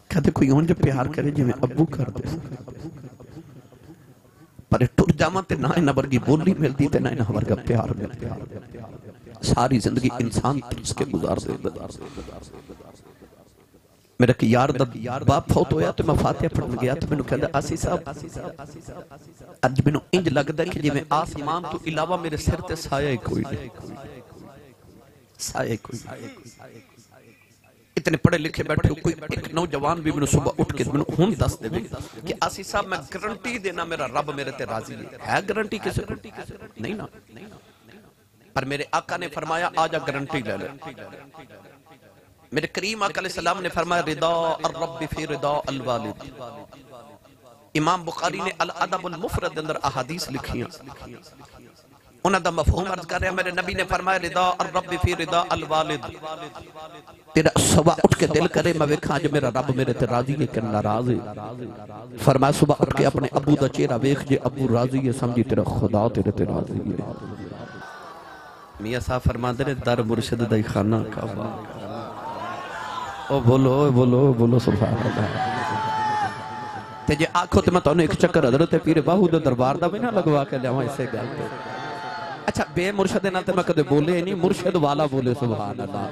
कहते कोई उंज प्यार करे जिवें अब्बू करदे, पर टुर जावां ते ना इन्हां वर्गी बोली मिलदी ते ना इन्हां वर्गा प्यार मिलदा। सारी जिंदगी इंसान तरस के गुजार दे। मेरा कि यार दा बाप फौत होया तो मैं फातिहा पढ़न गया तो मैनू कहंदा आसी साहब अज मैनू इंज लगदा कि जिवें आसमान तो इलावा मेरे सिर ते साया ही कोई नहीं, साया कोई। इतने पढ़े लिखे बैठे कोई एक नौजवान भी मैनू सुबह उठ के मैनू हुण दस देवे कि आसी साहब मैं गारंटी देना मेरा रब मेरे ते राजी है गारंटी किसे नहीं ना, पर मेरे आका ने फरमाया आजा गारंटी ले ले। मेरे करीम आका अलैहिस्सलाम ने फरमाया रिदा अर्रब फी रिदा अल वालिद। इमाम बुखारी ने अल अदब अल मुफरद अंदर अहादीस लिखी, उन्हां दा मफहूम अर्ज कर रहा। मेरे नबी ने फरमाया रिदा अर्रब फी रिदा अल वालिद। तेरा सुबह उठ के दिल करे मैं वेखां अज मेरा रब मेरे ते राजी है कि नाराज है। फरमाया सुबह उठ के अपने अबू दा चेहरा वेख, जे अबू राजी है समझी तेरा खुदा तेरे ते राजी है। मियां साहब फरमाते ने दर मुर्शिद दा खाना काबा। ओ बोलो बोलो बोलो सुभान अल्लाह। ते जे आखो ते मैं तुहानू एक चक्कर हज़रत पीर बाहू दे दरबार दा भी ना लगवा के लियावां इसे गल ते। अच्छा बे मुर्शिद नाल ते मैं कदे बोले नहीं, मुर्शिद वाला बोले सुभान अल्लाह।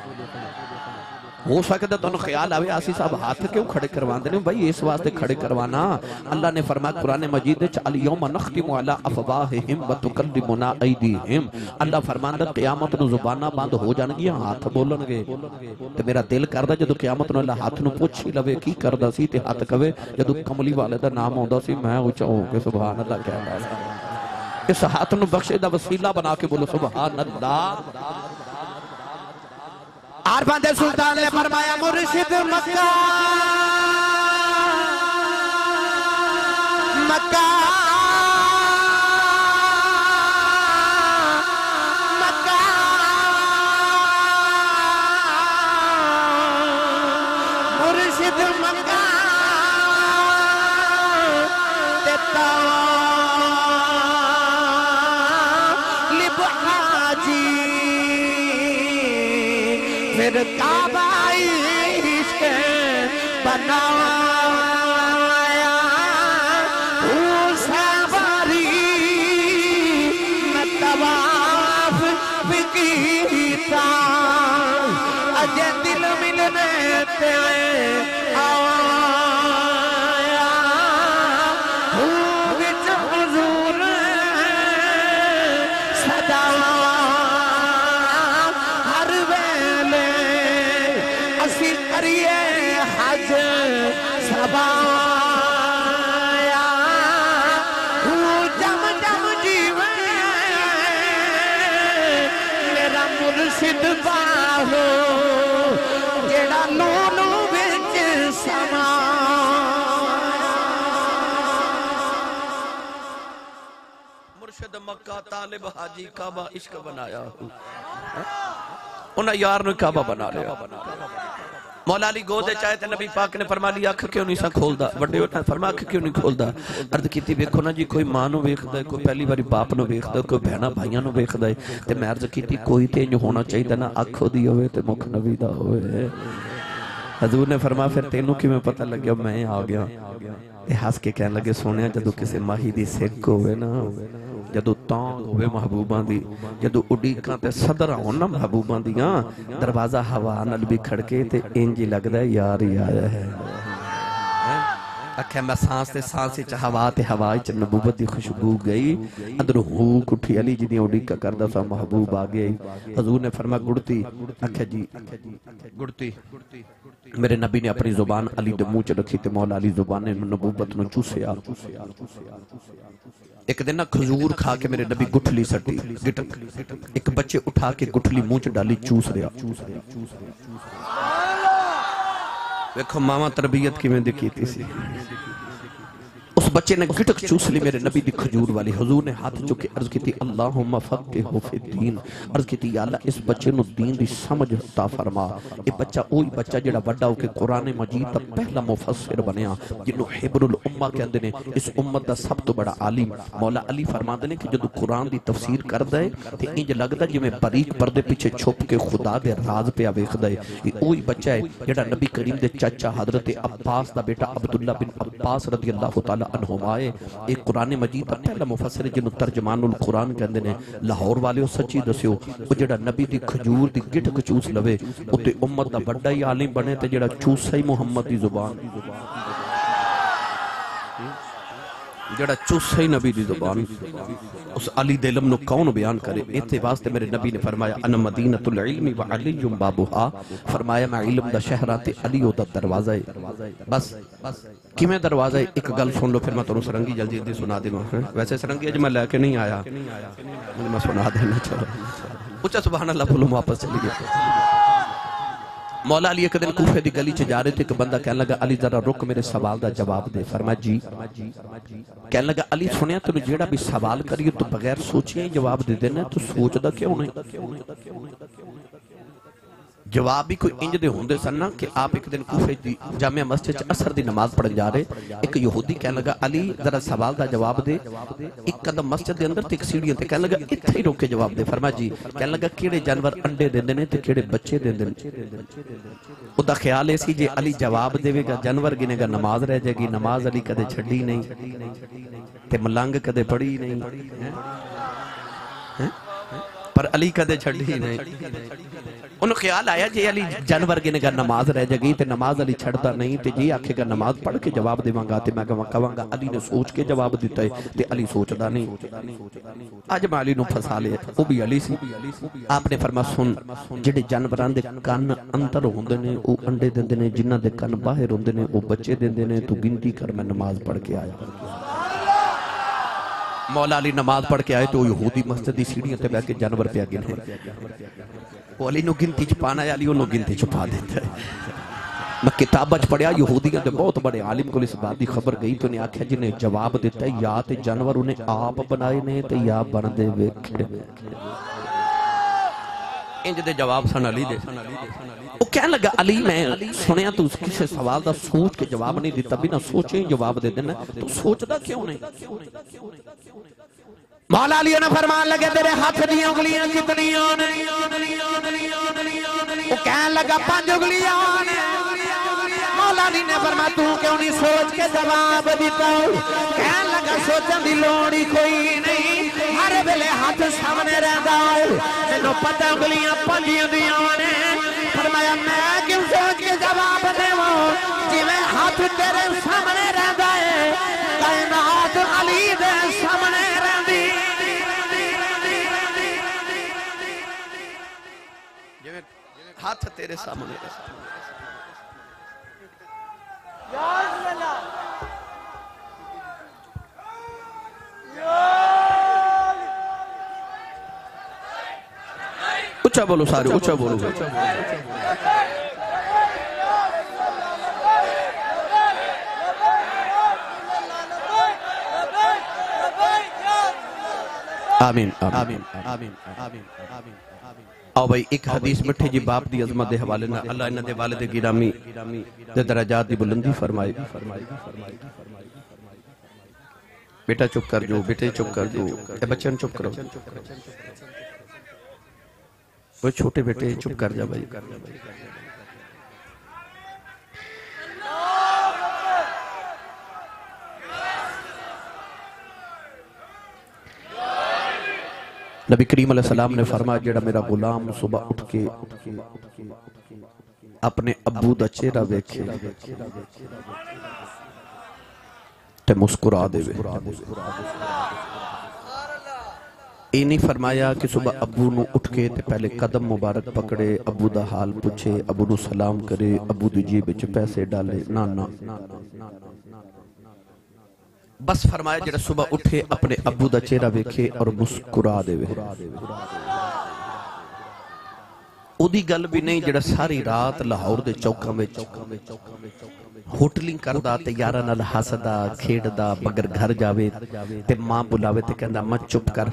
हो सकता तुहानू ख्याल आवे आसी साहब हाथ क्यों खड़े करवांदे ने, भाई इस वास्ते खड़े करवाना। अल्लाह ने फरमाया कुरान मजीद विच अल यौमा नख्तिमु अला अफवाहिहिम व तुकल्लिमुना ऐदीहिम। अल्लाह फरमांदा क़यामत नूं ज़ुबानां बंद हो जाणगियां, हाथ बोलणगे। ते मेरा दिल करदा जदों क़यामत नूं अल्लाह हाथ नूं पुछ ही लवे की करदा सी ते हाथ कवे जदों कमली वाले दा नाम आउंदा सी मैं उच्चा हो के सुभान अल्लाह कहदा सी। इस हाथ नूं बख्शे दा वसीला बना के बोलो सुभान अल्लाह। आरफांदे सुल्तान ने फरमाया मुर्शिद मक्का मक्का मक्का मुर्शिद मक्का देता लिबहाजी फिर काबा इश्क बनाया सवारी मैं तवाफ भी कीता अजे दिल मिलने ते आया विच हुजूर सदा हज सबाया जम जम जीवे मेरा मुर्शिद बाहो जेड़ा नूनू विच समा। मुर्शिद मक्का तालिब हाजी काबा इश्क बनाया, उन्हें यार ने काबा बना लिया। मौला अली गोदे चाहे तो नबी पाक ने फरमा लिया अख क्यों नहीं सा खोलदा, वड्डे उठा फरमा अख क्यों नहीं खोलदा। अर्ज की वेखो ना जी कोई मां नूं वेखदा, कोई पहली बारी बाप नूं वेखदा, कोई भैणा भाइयां नूं वेखदा है। ते मैं अर्ज की कोई ते इंज होना चाहिए ना अख ओदी होवे ते मुख नबी दा होवे। हजूर ने फरमा फिर तेनू किवें पता लग्या मैं आ गया। ते हस के कहन लगे सोनिया जदों किसी माही दी सिक होवे ना, जदों तांग होवे महबूबां दी, जदों उडीकां ते सदर होण ना महबूबां दियां, दरवाजा हवा नाल भी खड़के ते इंज लगदा यार ही आया है। आख्या मैं सांस ते सांस च हवा ते हवा च नबूवत दी खुशबू गई, अंदरों हुक उठी अली जी दी उडीका करदा सा महबूब आ गई। हजूर ने फरमाया गुड़ती। आख्या जी गुड़ती। मेरे नबी ने अपनी जुबान अली दे मुंह च रखी ते मौला अली जुबान ने नबूवत नूं चूसिया। एक दिन ना खजूर खा के मेरे नबी गुठली सटी गिटक, एक बच्चे उठा के गुठली मुंह च डाली चूस रहा। देखो मावा तरबियत किवें दी कीती सी। उस बच्चे ने गिटक चूस ली मेरे नबी दी खजूर वाली। हुजूर ने हाथ चुके अर्ज की अल्लाहुम्मा फक्किहु फिद्दीन, अर्ज की या अल्लाह इस बच्चे नु दीन दी समझ अता फरमा। ये बच्चा ओही बच्चा जेड़ा वड्डा होके कुरान मजीद दा पहला मुफस्सिर बनया, जिन्हों हिब्रुल उम्मा कहंदे ने। इस उम्मत दा सब तो बड़ा आलिम मौला अली फरमांदे ने कि जदों कुरान दी तफसीर करदा है ते इंज लगदा जिवें बारीक पर्दे पीछे छुप के खुदा दे राज पे वेखदा है। ये ओही बच्चा है जेड़ा नबी करीम दे चाचा हजरत अब्बास दा बेटा अब्दुल्ला बिन अब्बास रज़ी अल्लाह तआला अन्हुमा है। एक कुरान मजीद दा पहला मुफस्सिर जिन्हों तर्जमानुल कुरान कहंदे ने। लाहौर वाले सच्ची दस्यो ओ जेड़ा नबी दी खजूर दी गिटक चूस लवे उते उम्मत दा बड़ा ही आलिम बने ते जेड़ा चूसा ही मुहम्मद दी जुबान, जेड़ा चूसा ही नबी दी जुबान, उस अली दे इल्म नु कौन बयान करे। इत्ते वास्ते मेरे नबी ने फरमाया अन मदीनतुल इल्मी व अलीयुम बाबुहा, फरमाया मैं इल्म दा शहर ते अली ओदा दरवाजा है। बस किवें दरवाजा है एक गल सुन लो फिर मैं तुहानू सरंगी जल्दी जल्दी सुना देवां। वैसे सरंगी अज मैं लैके नहीं आया, मैं सुना देना। चलो उच्चा सुभान अल्लाह बोलो, वापस चली गए। मौला अली एक दिन कूफे दी गली च जा रहे थे, एक बंदा कहने लगा अली जरा रुक मेरे सवाल दा जवाब दे। फरमाया जी। कहने लगा अली सुनिया तेन जेड़ा भी सवाल करिए तू बगैर सोचिए ही जवाब दे देना, तू सोचदा क्यों नहीं? जवाब भी कोई इंज दे होंदे सन ना कि आप एक दिन कूफे दी जामिया मस्जिद च असर दी नमाज पढ़न जा रहे, एक यहूदी कहने लगा अली जरा सवाल दा जवाब दे। एक कदम मस्जिद दे अंदर ते एक सीढ़ियां ते कहने लगा इत्थे ही रोक के जवाब दे। फरमाया जी। कहने लगा किहड़े जानवर अंडे देंदे ने ते किहड़े बच्चे देंदे ने? उदा ख्याल ऐ सी जे अली जवाब देवेगा जानवर गिनेगा नमाज रह जाएगी। नमाज अली कदे छड्डी नहीं ते मलंग कदे पढ़ी नहीं, पर अली कदे छड्डी नहीं। उन्हें ख्याल आया जे अली जानवर गिनेगा नमाज रह जाएगी ते नमाज अली छड़ता नहीं, ते जे आखेगा नमाज पढ़ के जवाब देवांगा ते मैं कहांगा अली ने सोच के जवाब दिता है ते अली सोचदा नहीं। अज मैं अली नूं फसा लिया, वो भी अली सी। आपने फरमाया सुन जिहड़े जानवरां दे कन अंदर होंदे ने वो अंडे देंदे ने, जिन्हां दे कन बाहर होंदे ने वो बच्चे देंदे ने, तू गिनती कर मैं नमाज पढ़ के आया। मौला अली नमाज पढ़ के आए तो यहूदी मस्जिद दी सीढ़ियां ते बैठ के जानवर पे गिने। वो अली नूं गिनती च पाना है, अली उन्होंने गिनती च पा देता है। मैं किताब च पढ़िया यहूदियों के बहुत बड़े आलिम को इस बात की खबर गई तो उन्हें आख्या जिन्हें जवाब दिता है या तो जानवर उन्हें आप बनाए ने ते या बनदे वेखे। इंज दे जवाब सन अली दे। वो कहने लगा अली मैं सुनिया तू किसी सवाल का सोच के जवाब नहीं दिता, बिना सोचे ही जवाब दे देना, तू सोचदा क्यों नहीं? मौला अली ने फरमान लगे तेरे हाथ दी उंगलियां कितनियां ने? वो कहने लगा 5 उंगलियां ने। मौला अली ने फरमाया तू क्यों नहीं सोच के जवाब दिता? कहने लगा सोचने की लोड़ ही कोई नहीं, हर वेले हाथ सामने रहता है, मैनू पता उंगलियां 5 दियां ने। फरमाया मैं क्यों सोच के जवाब देवां, जिवें हाथ तेरे सामने रहता है कायनात अली दे सामने रहंदी। जिवें हाथ तेरे सामने ऊंचा बोलो सारे, ऊंचा बोलो। आमीन आमीन आमीन आमीन। आओ भाई एक हदीस मिठे जी बाप दी अजमत दे हवाले नाल अल्लाह इन्हां दे वालिद गिरामी दे दराजात दी बुलंदी फरमाए। बेटा चुप कर जो, बेटे चुप कर जो, बच्चन चुप करो, वो छोटे बेटे चुप कर जा भाई। नबी करीम अलैहिस्सलाम ने फरमाया जेड़ा मेरा गुलाम सुबह उठ के अपने अब्बू दा चेहरा वेखे ते मुस्कुरा देवे। ये नहीं फरमाया कि सुबह अब्बू नु उठ के ते पहले कदम मुबारक पकड़े, अब्बू दा हाल पूछे, अब्बू नु सलाम करे, अब्बू दी जेब विच पैसे डाले, ना ना। बस फरमाया जेड़ा सुबह उठे अपने अब्बू दा चेहरा वेखे और मुस्कुरा देवे। ओदी गल भी नहीं जिहड़ा सारी रात लाहौर दे चौकां विच होटलिंग करदा ते यारां नाल हसदा खेडदा मगर घर जावे ते मां बुलावे ते कहंदा मैं चुप कर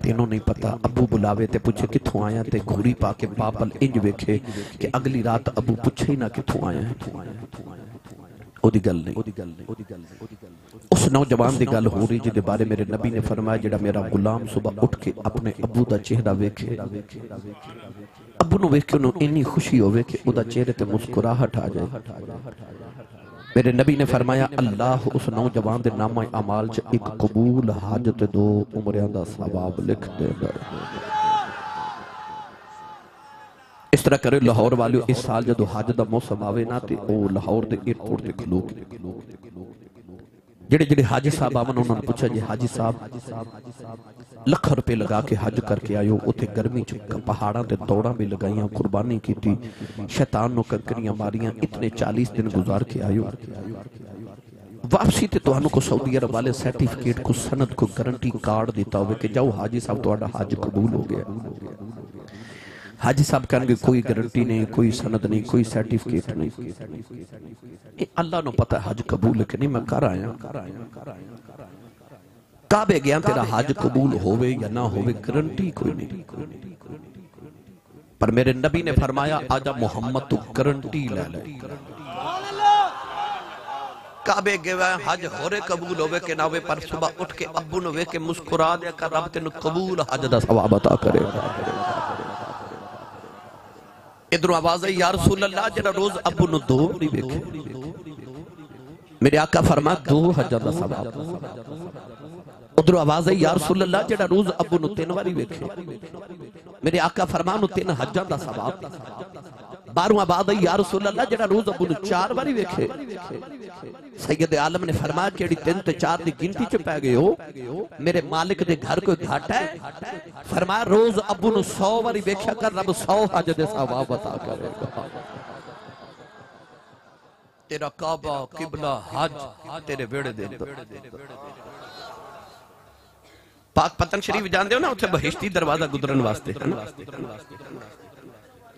तेनों नहीं पता। अबू बुलावे ते पूछे कित्थों आया ते घूरी पा के बापल इंज वेखे कि अगली रात अबू पूछे ही ना कित्थों आया है। ओदी गल नहीं। उस नौजवान दी गल हो रही जिहदे बारे मेरे नबी ने फरमाया जिहड़ा मेरा गुलाम सुबह उठ के अपने अबू दा चेहरा वेखे, अबू नूं वेख के उन्होंने इन्नी खुशी होवे कि उहदा चेहरे ते मुस्कुराहट आ जाए। मेरे नबी ने फरमाया अल्लाह उस नौजवान दे नामा अमाल च एक कबूल हज ते 2 उमरियां दा सवाब लिख देंदा। इस तरह करे लाहौर वाले इस साल जो हज का मौसम आवे ना तो वह लाहौर के एयरपोर्ट से खलो जेड़े जेड़े हाजी साहब आवन उन्होंने पूछा जी हाजी साहब लख रुपए लगा के हज करके आयो, उथे गर्मी च पहाड़ों ते दौड़ा भी लगाइया, कुर्बानी की, शैतान नो कंकरियां मारियां, इतने 40 दिन गुजार के आयो, वापसी ते तुहानू को सऊदी अरब वाले सर्टिफिकेट को सनद को गारंटी कार्ड दिता हो कि जाओ हाजी साहब तुहाडा हज कबूल हो गया। हाजी साहब कहेंगे कोई गारंटी नहीं, कोई सनद नहीं, कोई सर्टिफिकेट नहीं। अल्लाह नो पता हज कबूल कि नहीं। मैं कर आया काबे गया, तेरा हज कबूल होवे या ना होवे गारंटी कोई नहीं। पर मेरे नबी ने फरमाया आजा मोहम्मद तू गारंटी ले ले। काबे गया हज होरे कबूल होवे के ना होवे, पर सुबह उठ के अब्बू नु वेख के मुस्कुरा दिया कर, रब तेनु कबूल हज दा सवाब अता करेगा। इधरों आवाज आई या रसूल अल्लाह जेड़ा रोज अब्बू नु 2 बारी वेखे, मेरे आका फरमा 2 हज दा सवाब। उधरों आवाज आई या रसूल अल्लाह जेड़ा रोज अब्बू नु 3 बारी वेखे, मेरे आका फरमा नु 3 हज दा सवाब। बारहवां आवाज आई या रसूल अल्लाह जेड़ा रोज अब्बू नु 4 बारी वेखे, सैयद आलम ने फरमाया कि 3 ते 4 की गिनती च पै गए हो, मेरे मालिक दे घर कोई घाटा है? फरमाया रोज अब्बू नु 100 बारी वेख्या कर, रब 100 हज दे सवाब अता करेगा। तेरा काबा किबला हज तेरे वेड़े दे पाक पतन शरीफ जानते हो ना, उथे बहिश्ती दरवाजा गुजरन वास्ते है ना,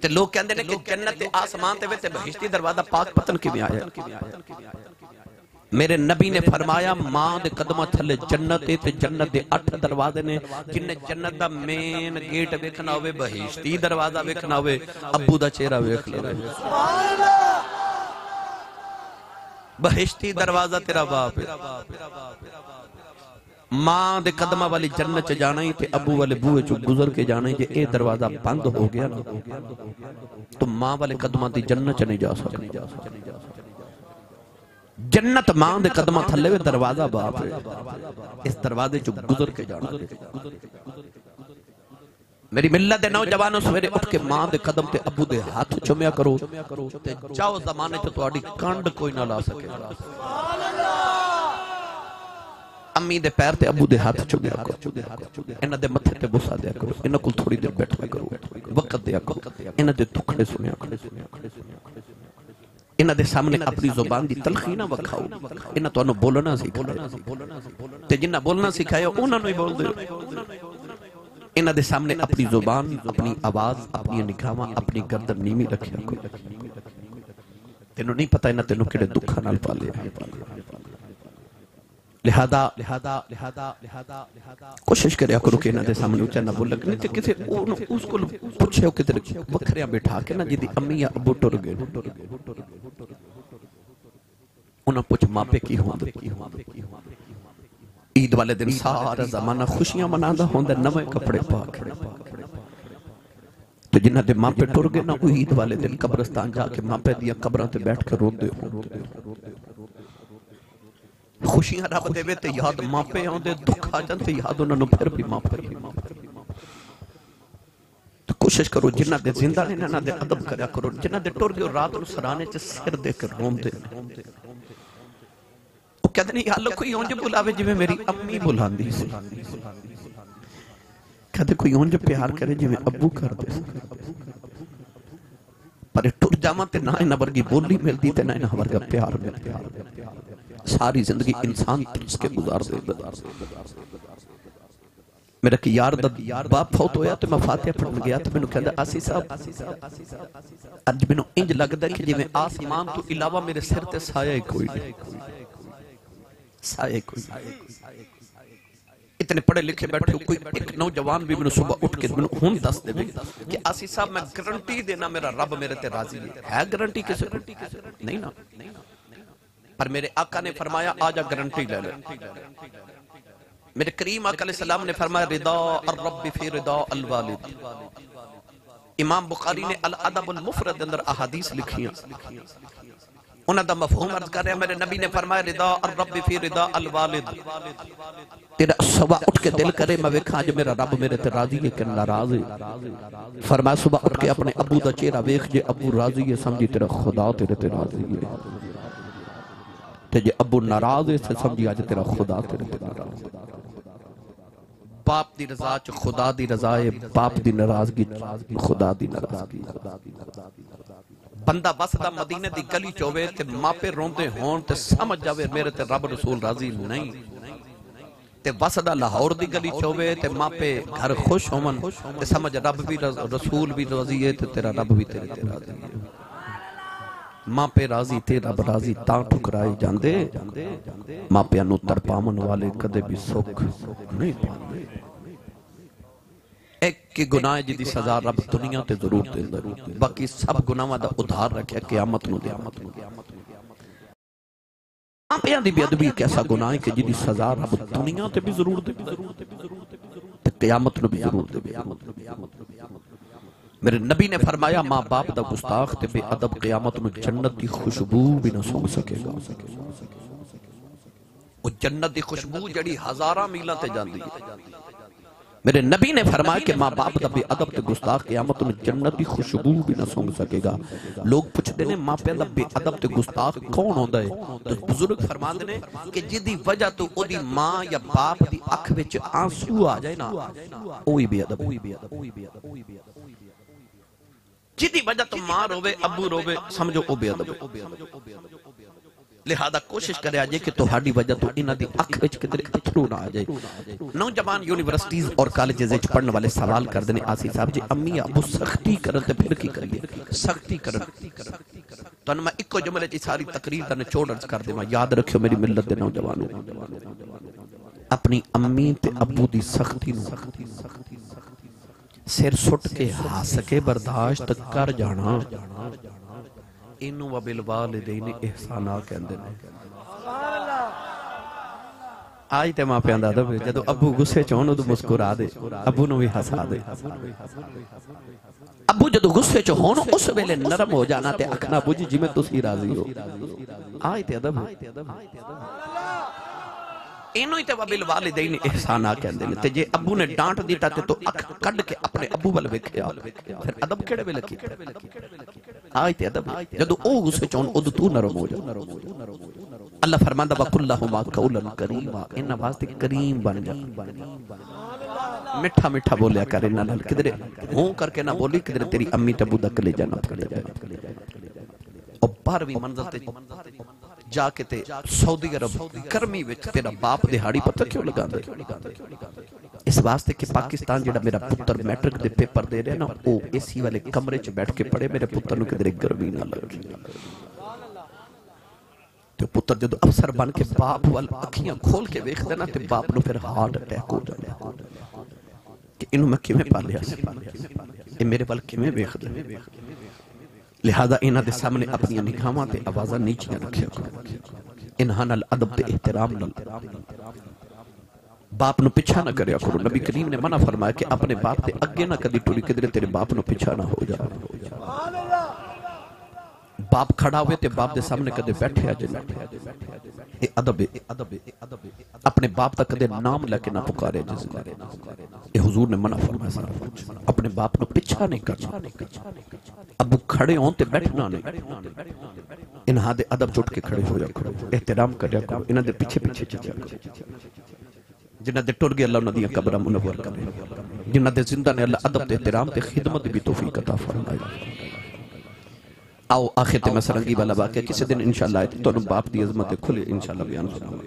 ते लोग कहंदे ने कि जन्नत ते आसमान ते वे ते बहिश्ती दरवाजा पाक पतन किवें आया? मेरे नबी ने फरमाया मां दे कदमां थले जन्नत ते जन्नत दे 8 दरवाजे ने, जिन्ने जन्नत दा मेन गेट वेखना होवे, बहिश्ती दरवाजा वेखना होवे, अब्बू दा चेहरा वेख ले। सुभान अल्लाह। बहिश्ती दरवाजा तेरा बाप है, मां दे कदमा वाली जन्नत च जाना ही ते अबू वाले बूहे चो गुजर के जाना ही। जे ए दरवाजा बंद हो गया ना तो मां वाले कदमा दी जन्नत च नहीं जा सकती। जन्नत मां दे कदमा थले वे दरवाजा बाप है, इस दरवाजे चो गुजर के जाना। मेरी मिल्लत दे नौजवानों सवेरे उठ के मां दे कदम ते अबू दे हाथ चुमिया करो ते जाओ जमाने च तुहाडी कंड कोई ना ला सकेगा। अम्मी दे पैर ते अबू दे हाथ चुमिया करो, इन्हां दे मत्थे ते बुसा दिया करो, इन्हां कोल थोड़ी देर बैठा करो, वक्त दिया करो, इन्हां दे दुखड़े सुनिया करो, इन्हां दे सामने अपनी जुबान दी तलखी ना वखाओ। इन्हां तुहानू बोलना सिखाया ते जिन्ना बोलना सिखाया उन्हां नूं ही बोल दो। इन्हां दे सामने अपनी जुबान, अपनी आवाज, अपनी निगाहां, अपनी गर्दन नीवी रखिया करो। तेनू नहीं पता इन्हां तेनू किहड़े दुखां नाल पालिया। लिहाजा कोशिश करिया करो कि इन्हां दे सामने उच्चा ना बोल नहीं तो किसी उसको पूछे किधर बखरिया बिठा के ना जिदी अम्मी या अबू टुर गए उन्हें पूछ मापे की होंदे। ईद वाले दिन सारा जमाना खुशियां मनांदा होंदा, नवे कपड़े पा के, तो जिन्हां दे मापे टुर गए ना वो ईद वाले दिन कब्रिस्तान जाके मापे दियां कब्रां ते बैठ के रोंदे हो। खुशियां रब देवे ते याद मापे आउंदे, दुख आ जान ते याद उन्हां नूं फिर भी मापे। तो कोशिश करो जिन्हां दे जिंदा ने इन्हां दे अदब करया करो, जिन्हां दे टुर गए रात नूं सराने च सिर दे के रोंदे। वो कहते नहीं यार कोई उंज बुलावे जिवें मेरी अम्मी बुलांदी सी, कहते कोई उंज प्यार करे जिवें अब्बू करदे सी। पर टुर जावां ते ना इन्हां वर्गी बोली मिलदी ते ना इन्हां वर्गा प्यार मिलदा। सारी जिंदगी इंसान तरस के गुजार दे। मेरा कि यार दा बाप फौत होया तो मैं फातिहा पढ़न गया तो मैनू कहंदा आसी साहब अज मैनू इंज लगदा कि जिवें आसमान तो इलावा मेरे सिर ते साया ही कोई नहीं, साया कोई नहीं। इतने पढ़े लिखे बैठे हो, कोई एक नौजवान भी मैनू सुबह उठ के मैनू हुण दस देवे कि आसी साहब मैं गारंटी देना मेरा रब मेरे ते राजी है गारंटी किसे को नहीं ना। पर मेरे आका ने फरमाया आजा गारंटी ले ले। मेरे करीम आका अलैहिस्सलाम ने फरमाया रिदा अर्रब फी रिदा अल वालिद। इमाम बुखारी ने अल अदब अल मुफरद अंदर अहादीस लिखियां, उन्हां दा मफहूम अर्ज कर रहा। मेरे नबी ने फरमाया रिदा अर्रब फी रिदा अल वालिद। तेरा सुबह उठ के दिल करे मैं वेखां जे मेरा रब मेरे ते राजी है कि नाराज है। फरमाया सुबह उठ के अपने अबू दा चेहरा वेख, जे अबू राजी है समझी तेरा खुदा तेरे ते राजी है, ते जे अबू नाराज है समझी आज तेरा खुदा तेरे ते नाराज है। बाप दी रजा च खुदा दी रजा है, बाप दी नाराजगी खुदा दी नाराजगी। बंदा बसदा मदीने दी गली च होवे ते मापे रोंदे होण ते समझ जावे मेरे ते रब रसूल राजी नहीं, ते वसदा लाहौर दी गली च होवे ते मापे घर खुश होवन ते समझ रब भी रसूल भी राजी है ते तेरा रब भी तेरे ते राजी है। मापे राजी ते रब राजी तां ठुकराए जांदे, मापियां नूं तड़पावन वाले कदे भी सुख नहीं पांदे। एक गुनाह जिहदी सजा रब दुनिया ते जरूर देंदा, बाकी सब गुनाहां दा उधार रखिया क़यामत नूं दे। मापियां दी बेअदबी एक ऐसा गुनाह है कि जिहदी सजा रब दुनिया ते भी जरूर दे ते क़यामत नूं भी जरूर दे। मेरे नबी ने फरमाया मां बाप दा गुस्ताख ते बेअदब क़यामत नूं जन्नत दी खुशबू भी ना सूंघ सकेगा। वो जन्नत दी खुशबू जड़ी हजारां मीलां ते जांदी है। मेरे नबी ने फरमाया कि मां बाप दा बेअदब ते गुस्ताख क़यामत नूं जन्नत दी खुशबू भी ना सूंघ सकेगा। लोग पुछदे ने मापियां दा बेअदब ते गुस्ताख कौन होंदा है, तो बुजुर्ग फरमांदे ने कि जिहदी वजह तो ओदी मां या बाप दी अख विच आंसू आ जाए ना, ओही बेअदब। जिहदी वजह तो मां रोवे अबू रोवे समझो ओ बेअदब। लिहाजा कोशिश करे जे कि तुहाडी वजह तो इन्हां दी अख विच किधरे अथरू ना आ जाए। नौजवान यूनिवर्सिटीज और कॉलेजेस विच पढ़ने वाले सवाल करदे ने आसी साहब जी अम्मी अबू सख्ती करन ते फिर की करिए, सख्ती करन। तुहानू मैं इक्को जुमले च सारी तकरीर दा निचोड़ अर्ज कर देवां, याद रखियो मेरी मिल्लत दे नौजवानों, अपनी अम्मी ते अबू दी सख्ती नूं सिर सुट के हस के बर्दाश्त कर जाना, इनू वबिल वालिदैन इहसाना कहंदे ने। आज ते मापियां दा अदब जदों अबू गुस्से च होण उदों मुस्कुरा दे, अबू नूं भी हसा दे। अबू जदों गुस्से च होण उस वेले नरम हो जाना ते आखना बुझ जिवें तुसीं राजी हो। आज ते अदब इनू ही ते वबिल वालिदैन इहसाना कहंदे ने। ते जे अबू ने डांट दिता ते तो अख कढ के अपने अबू वल वेखिया, फिर अदब केड़े वेले की? आज ते अदब जदों ओ गुस्से च होण उदों तू नरम हो जा। अल्लाह फरमांदा वकुल्लहुमा कौलन करीमा, इन्हां वास्ते करीम बन जा, मिठा मिठा बोलिया कर इन्हां नाल, किधरे हूं करके ना बोली किधरे तेरी अम्मी ते अबू दा कलेजा ना फड़े जाए। और 12वीं मंजिल ते जाके ते सऊदी अरब गर्मी विच तेरा बाप दिहाड़ी पता क्यों लगांदे? इस वास्ते कि पाकिस्तान जेड़ा मेरा पुत्र मैट्रिक दे पेपर दे रहा ना, वो एसी वाले कमरे च बैठ के पढ़े, मेरे पुत्र नूं किधरे गर्मी ना लगे। तो पुत्र जदों अफसर बन के बाप वाल अखियां खोल के वेखदा ना, ते बाप नूं फिर हार्ट अटैक हो जांदा कि इनू मैं किवें पालिया सी, ये मेरे वाल किवें वेखदा। लिहाजा इन्हां दे सामने अपनी निगाहां ते आवाज़ां नीचियां रखिया करो, इन्हां नाल अदब ते एहतराम नाल बाप नूं पिछा ना करया करो। नबी करीम ने मना फरमाया कि अपने बाप ते अगे ना कदी टुरी, किधरे तेरे बाप नूं पिछा ना हो जा। बाप खड़ा हुए ते बाप दे सामने कदे बैठे जे ना, ये अदब है। अपने बाप का कदे नाम लेके ना पुकारे जिंदगी, ये हुजूर ने मना फरमाया। अपने बाप को पीछा नहीं करना, अबू खड़े हों ते बैठना नहीं। इन्हां दे अदब चुट के खड़े हो जा करो, एहतराम करया करो, इन्हां दे पीछे पीछे चलिया करो। जिन्हां दे टुर गए अल्लाह उन्हां दियां कब्रां मुनव्वर करे, जिन्हां दे जिंदा ने अल्लाह अदब ते एहतराम ते खिदमत दी भी तौफीक अता फरमाए। आओ आखिर ते मैं सरंगी वाला वाक़या किसी दिन इंशाअल्लाह तुहानू बाप दी अज़मत खुले इंशाअल्लाह बयान करूंगा।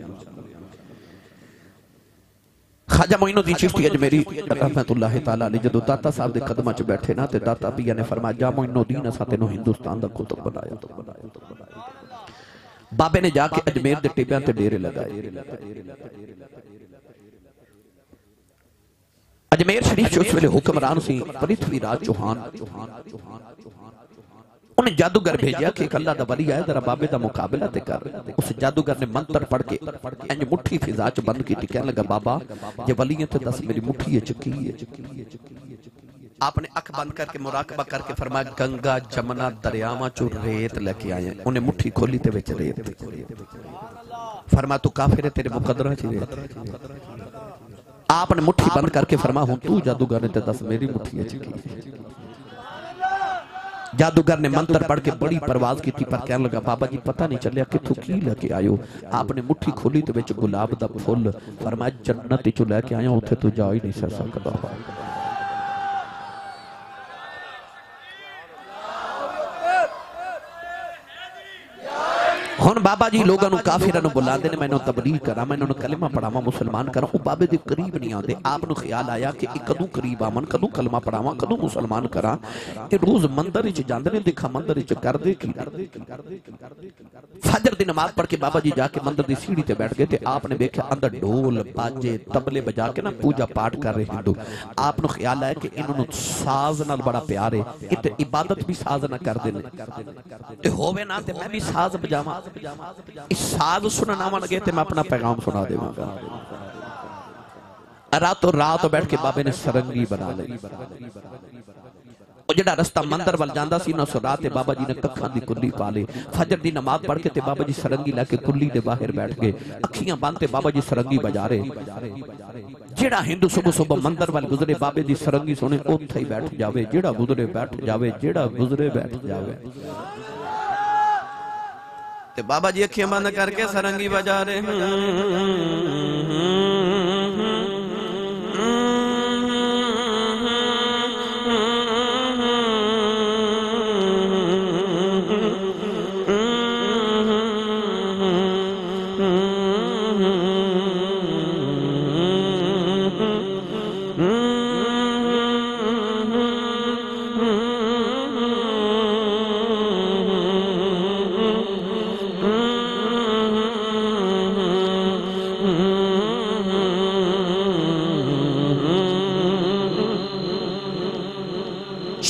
ख्वाजा मोइनुद्दीन चिश्ती अजमेरी रहमतुल्लाह तआला अलैह जदों दाता साहब दे कदमां च बैठे ना ते दाता पिया ने फरमाया जा मोइनुद्दीन असां तैनूं हिंदुस्तान दा कुतुब बनाया। बाबे ने जाके अजमेर दे टिब्बियां ते डेरे लगाए। अजमेर शरीफ च उस वेले हुक्मरान सी पृथ्वीराज चौहान। उन्हें जादूगर भेजा कि एक अल्लाह दा वली आया जरा बाबे दा मुकाबला ते कर। उस जादूगर ने मंत्र पढ़ के इंज मुट्ठी फिजा च बंद की, कहने लगा बाबा जे वली है तो दस मेरी मुट्ठी च की है। आपने अख बंद करके मुराकबा करके फरमाया गंगा जमुना दरियावां चो रेत लेके आए। उन्हें मुट्ठी खोली ते विच रेत। फरमाया तू काफिर है, तेरे मुकद्दरा च रेत। आपने मुट्ठी बंद करके फरमाया हुण तू जादूगर ने ते दस मेरी मुट्ठी च की। जादूगर ने मंत्र पढ़ के बड़ी परवाज की थी, पर कहने लगा बाबा जी पता नहीं चलिया किथों की लेके आयो। आपने मुट्ठी खोली तो विच गुलाब दा फुल। फरमाया जन्नत चो लेके आया, उथे तू जा ही नहीं सकदा। हुण बाबा जी लोगों को काफिरां नूं बुलांदे ने, मैनूं तबलीग करा, मैं उन्होंने कलिमा पढ़ावा, मुसलमान करा। वो बाबे दे करीब नहीं आते। आपनूं ख्याल आया कि कदों करीब आवन, कदों कलमा पढ़ावा, कदों मुसलमान करा। ये रोज मंदिर विच जांदे ने, देखा मंदिर विच करदे की। फजर दी नमाज पढ़ के बाबा जी जाके मंदिर दी सीढ़ी ते बैठ गए ते आपने देखा अंदर ढोल बाजे तबले बजा के ना पूजा पाठ कर रहे हिंदू। आपनूं ख्याल आया कि इन्होंने साज नाल बड़ा प्यार है, इते इबादत भी साज ना करदे ने ते होवे ना ते मैं भी साज बजावां। इस साज सुनना मन गए तो मैं अपना पैगाम सुना देवांगा। रातों रात बैठ के बाबे ने सरंगी बना ली। जिहड़ा रस्ता मंदिर वाल जांदा सी ना, सो रात बाबा जी ने कखां दी कुल्ली पा ली। फजर दी नमाज पढ़ के ते बाबा जी सरंगी लैके कुल्ली दे बाहर बैठ गए। अखियां बंद ते बाबा जी सरंगी बजा रहे। जिहड़ा हिंदू सुबह सुबह मंदिर वाल गुजरे बाबे दी सरंगी सुने उत्थे ही बैठ जावे। जिहड़ा गुजरे बैठ जावे, जिहड़ा गुजरे बैठ जावे। ते बाबा जी अखियां बंद करके सरंगी बजा रहे।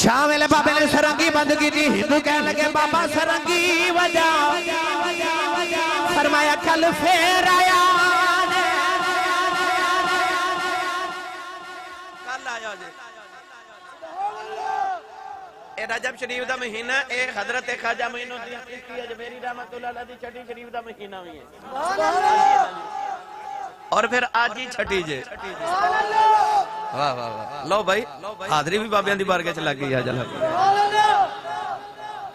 शामिल बाबे ने सरंगी बंद की थी। हिंदू कहने लगे बाबा सरंगी बजा। फरमाया कल फिर आया, कल आया जी। ए रजब शरीफ दा महीना, ए हजरत ख्वाजा मोइनुद्दीन चिश्ती अजमेरी रहमतुल्लाह अलैह दी छठी शरीफ दा महीना भी है। और फिर आज ही छठी जे। वाह वाह वाह। लो भाई हाजरी भी बाबियां दी बारगाह च लग गई है।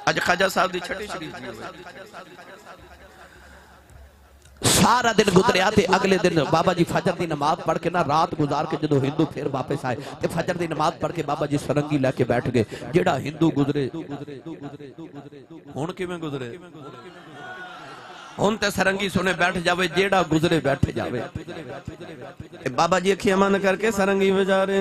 अज ख्वाजा साहब दी छठी शरीफ जी। सारा दिन गुजरिया ते अगले दिन बाबा जी फजर दी नमाज पढ़ के ना रात गुजार के जदों हिंदू फिर वापस आए ते फजर दी नमाज पढ़ के बाबा जी सरंगी लेके बैठ गए। जेड़ा हिंदू गुजरे हुण किवें गुजरे, हुण ते सरंगी सुने बैठ जावे, जेड़ा गुजरे बैठ जावे। बाबा जी अखियां बंद करके सरंगी बजा रहे।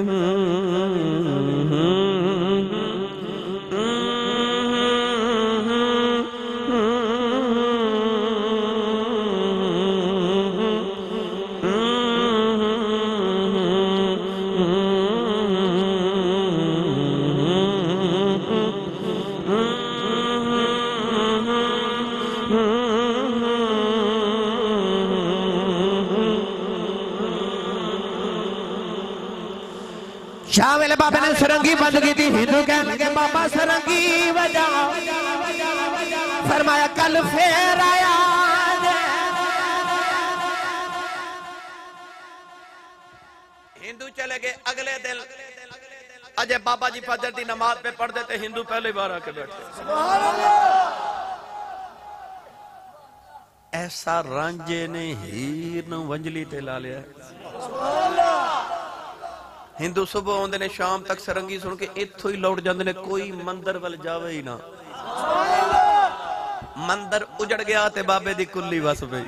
शामिल बाबे ने सरंगी बंद की थी। हिंदू कहने लगे बाबा सरंगी बजा। फरमाया कल फिर आया। हिंदू चले गए। अगले दिन अजय बाबा जी फजर की नमाज पे पढ़ देते, हिंदू पहली बार आके बैठे। ऐसा रांझे ने हीर नूं वंजली ते ला लिया। हिंदू सुबह आउंदे ने, शाम तक सरंगी सुन के इत्थों ही लौट जाते ने, कोई मंदिर वाल जावे ही ना। मंदिर उजड़ गया ते बाबे दी कुल्ली वस पई।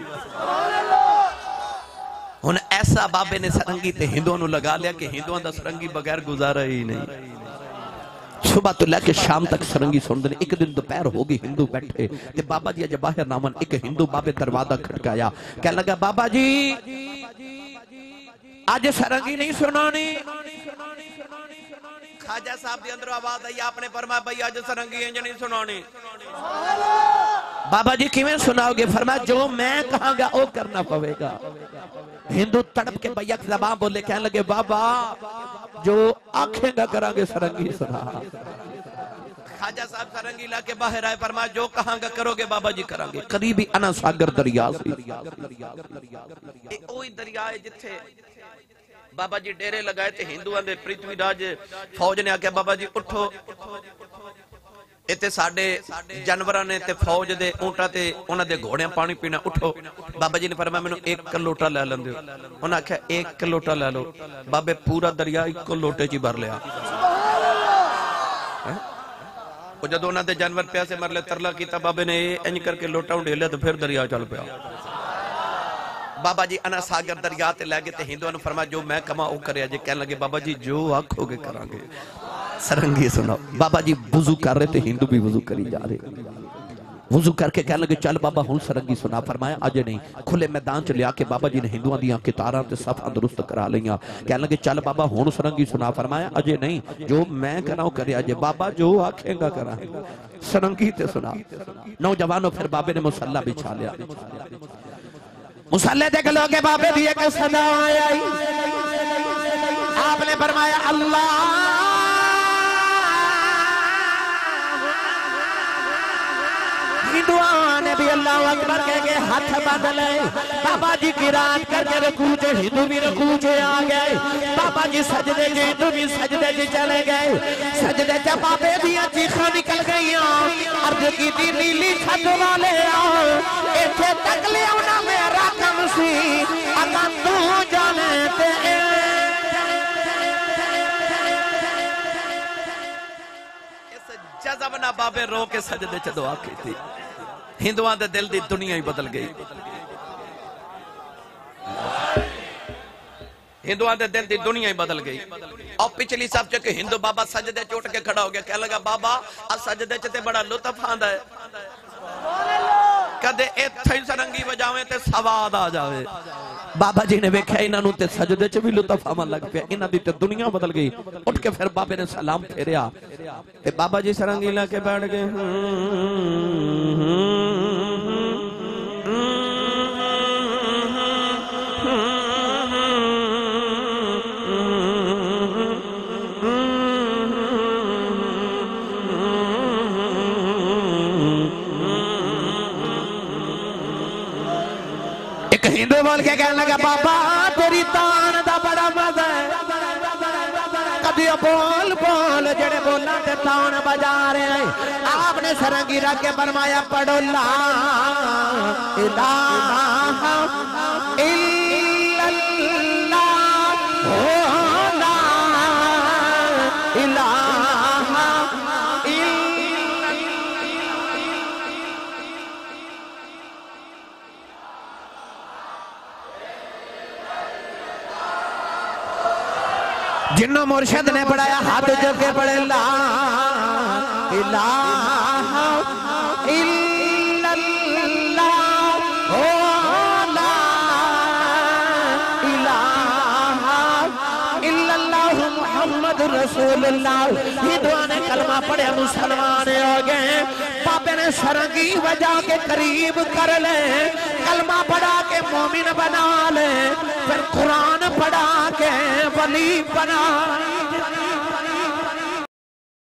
हुण ऐसा बाबे ने सरंगी ते हिंदुओं को लगा लिया कि हिंदुओं का सरंगी बगैर गुजारा ही नहीं। सुबह तो लैके शाम तक सरंगी सुनते। एक दिन दोपहर हो गई, हिंदू बैठे ते बाबा जी अज बाहर नामन। एक हिंदू बाबे दरवाजा खटकाया, कह लगा बाबा जी आज सरंगी नहीं सुनानी। खाजा साहब के अंदर आवाज आई, आपने फरमाया भाई आज सरंगी इंज नहीं सुनानी। बाबा जी किवें सुनाओगे? फरमाया जो मैं कहांगा वो करना पवेगा। हिंदू तड़प के भैया जबान बोले, कहने लगे बाबा जो आखेगा करांगे सरंगी सुना। खाजा साहब सरंगी लाके बाहर आए, फरमाया जो कहांगा करोगे बाबा जी करांगे। करीबी अना सागर दरिया से ओही दरिया है जिथे बाबा जी डेरे लगाए थे हिंदुओं के। पृथ्वीराज फौज ने आख्या बाबा जी उठो, इतने साडे जानवर ने ते फौज दे ऊंटा ते उन्हां दे घोड़ियां पानी पीना, उठो। बाबा जी ने फरमाया मैनू एक लोटा लै लैंदे हो। उन्हें आख्या एक लोटा लै लो। बाबे पूरा दरिया एक लोटे च ही भर लिया। जो उन्होंने जानवर प्यासे मरले तरला किया, बाबे ने इंज करके लोटा उंडेलिया तो फिर दरिया चल पिया। बाबा जी अना सागर दरिया ते लै गए ते हिंदुओं ने फरमाया जो मैं कमा वो करे। जे कहने लगे बाबा जी जो आखोगे करांगे सरंगी सुनाओ। बाबा जी वुजू कर रहे थे, हिंदू भी वुजू करी जा रहे। वुजू करके कहने लगे चल बाबा हुण सरंगी सुना। फरमाया अजे नहीं। खुले मैदान च लिया के बाबा जी ने हिंदुओं दी कितारां ते सफा दुरुस्त करा लियां। कहने लगे चल बाबा हुण सरंगी सुना। फरमाया अजे नहीं, जो मैं करां करे। अजे बाबा जो आखेगा करांगा सरंगी ते सुना। नौजवानों फिर बाबे ने मुसल्ला बिछा लिया। मुसल्ले देख लो के बाबे भी एक सदा आई। आपने फरमाया अल्लाह ने भी अल्लाह अकबर कह के हाथ बदले। बाबा जी की रात करके रकू च हिंदू भी रकू च आ गए। बाबा जी सजदे च हिंदू भी सजदे च चले गए। सजदे च बाबे दियां चीखां निकल गई। अर्ज की नीली छत वाले इत्थे तक लिया मेरा कम सी अगर तू जाने ते इस जज़ब ना बाबे रो के सजदे च दुआ की थी। हिंदुओं के दिल की दुनिया ही बदल गई। हिंदुओं के दिल की दुनिया ही बदल गई। और पिछली सब च हिंदू बाबा सजदे च उठ के खड़ा हो गया, कह लगा बाबा आ सजदे च ते बड़ा लुत्फ आंदा है, कदे इत्थे ही सरंगी बजावे ते सवाद आ जावे। बाबा जी ने वेख्या इन्हां ते सजदे च भी लुत्फ आवन लग पिया। इन्हां दी ते दुनिया बदल गई। उठ के फिर बाबे ने सलाम फेरिया ते बाबा जी सरंगी लेके बैठ गए। हिंदू बोल के कहने लगा बाबा तेरी तान दा बड़ा मजा है। कभी बोल बोल जेड़े बोला ते तान बजा रहे हैं। आपने सरंगी रख के फरमाया पढ़ो ला इलाहा इल्लल्लाह हो ला इलाहा जिन्हों मुर्शद ने पढ़ाया हाथ जब के पढ़े ला इलाहा इल्लल्लाह हो ला इलाहा इल्लल्लाह मुहम्मद रसूलुल्लाह। हिंदुओं ने कलमा पढ़े मुसलमान हो गए। बाबे ने सरंगी बजा के करीब कर ले, कलमा पढ़ा के मोमिन बना ले, फिर कुरान पढ़ा के वली बना।